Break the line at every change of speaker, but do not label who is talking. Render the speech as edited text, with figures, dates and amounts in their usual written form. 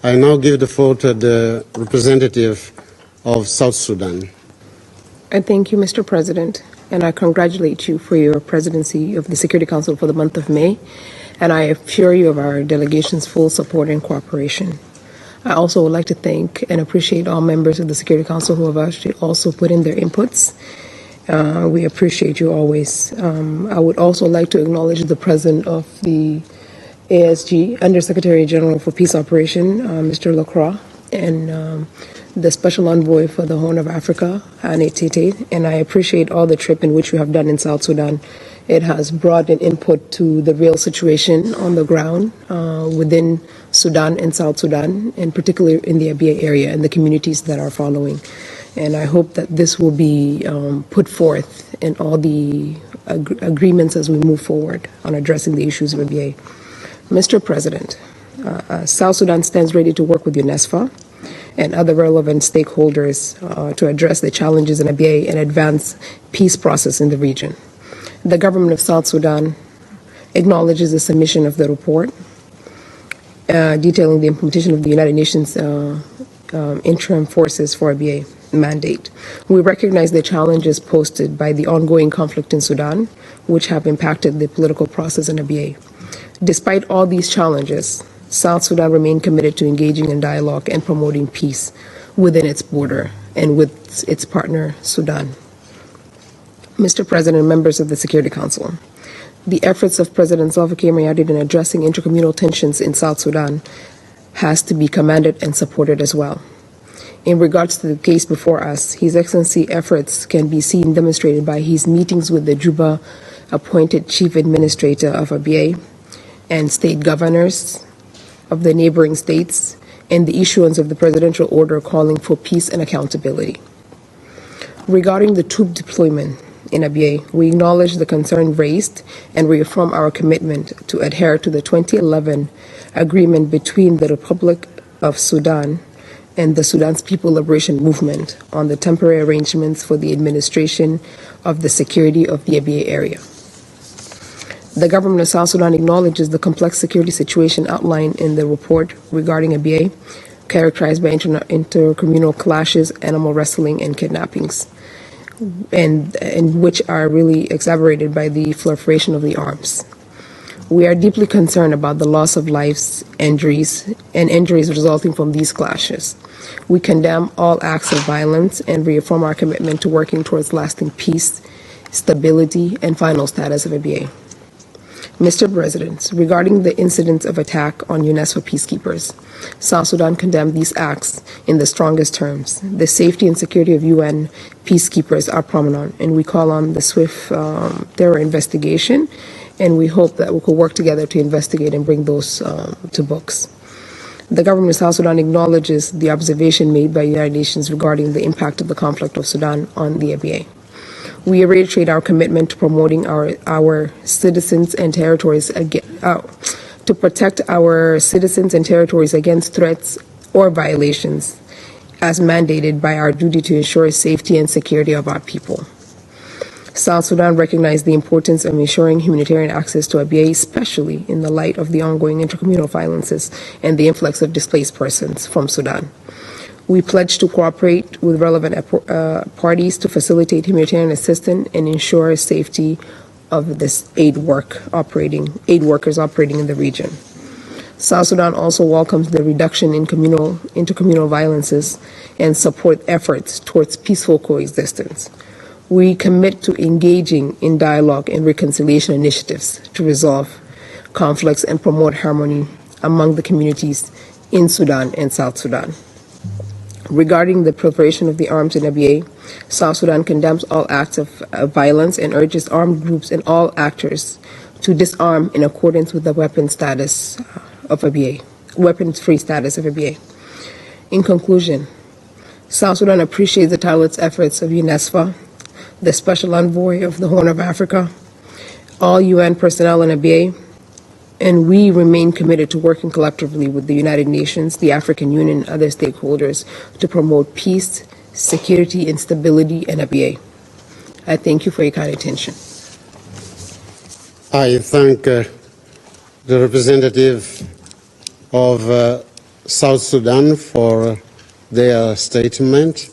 I now give the floor to the representative of South Sudan.
I thank you, Mr. President, and I congratulate you for your presidency of the Security Council for the month of May, and I assure you of our delegation's full support and cooperation. I also would like to thank and appreciate all members of the Security Council who have actually also put in their inputs. We appreciate you always. I would also like to acknowledge the President of the ASG, Undersecretary General for Peace Operation, Mr. Lacroix, and the Special Envoy for the Horn of Africa, Ane Tete, and I appreciate all the trip in which you have done in South Sudan. It has brought an input to the real situation on the ground within Sudan and South Sudan, and particularly in the Abyei area and the communities that are following. And I hope that this will be put forth in all the agreements as we move forward on addressing the issues of Abyei. Mr. President, South Sudan stands ready to work with UNISFA and other relevant stakeholders to address the challenges in Abyei and advance peace process in the region. The government of South Sudan acknowledges the submission of the report detailing the implementation of the United Nations interim forces for Abyei mandate. We recognize the challenges posed by the ongoing conflict in Sudan, which have impacted the political process in Abyei. Despite all these challenges, South Sudan remains committed to engaging in dialogue and promoting peace within its border and with its partner, Sudan. Mr. President and members of the Security Council, the efforts of President Salva Kiir Mayardit in addressing intercommunal tensions in South Sudan has to be commended and supported as well. In regards to the case before us, His Excellency's efforts can be seen demonstrated by his meetings with the Juba-appointed Chief Administrator of Abyei and state governors of the neighboring states, and the issuance of the presidential order calling for peace and accountability. Regarding the troop deployment in Abyei, we acknowledge the concern raised and reaffirm our commitment to adhere to the 2011 agreement between the Republic of Sudan and the Sudan's People Liberation Movement on the temporary arrangements for the administration of the security of the Abyei area. The government of South Sudan acknowledges the complex security situation outlined in the report regarding Abyei, characterized by intercommunal clashes, animal wrestling, and kidnappings, and which are really exacerbated by the proliferation of the arms. We are deeply concerned about the loss of lives, injuries resulting from these clashes. We condemn all acts of violence and reaffirm our commitment to working towards lasting peace, stability, and final status of Abyei. Mr. President, regarding the incidents of attack on UNISFA peacekeepers, South Sudan condemned these acts in the strongest terms. The safety and security of UN peacekeepers are paramount, and we call on the swift thorough investigation, and we hope that we could work together to investigate and bring those to books. The government of South Sudan acknowledges the observation made by the United Nations regarding the impact of the conflict of Sudan on the Abyei. We reiterate our commitment to promoting our citizens and territories to protect our citizens and territories against threats or violations, as mandated by our duty to ensure safety and security of our people. South Sudan recognized the importance of ensuring humanitarian access to Abyei, especially in the light of the ongoing intercommunal violences and the influx of displaced persons from Sudan. We pledge to cooperate with relevant parties to facilitate humanitarian assistance and ensure safety of this aid workers operating in the region. South Sudan also welcomes the reduction in intercommunal violences and support efforts towards peaceful coexistence. We commit to engaging in dialogue and reconciliation initiatives to resolve conflicts and promote harmony among the communities in Sudan and South Sudan. Regarding the proliferation of the arms in Abyei, South Sudan condemns all acts of violence and urges armed groups and all actors to disarm in accordance with the weapon-free status of Abyei. In conclusion, South Sudan appreciates the tireless efforts of UNISFA, the Special Envoy of the Horn of Africa, all UN personnel in Abyei, and we remain committed to working collectively with the United Nations, the African Union, and other stakeholders to promote peace, security, and stability in Abyei. I thank you for your kind attention.
I thank the representative of South Sudan for their statement.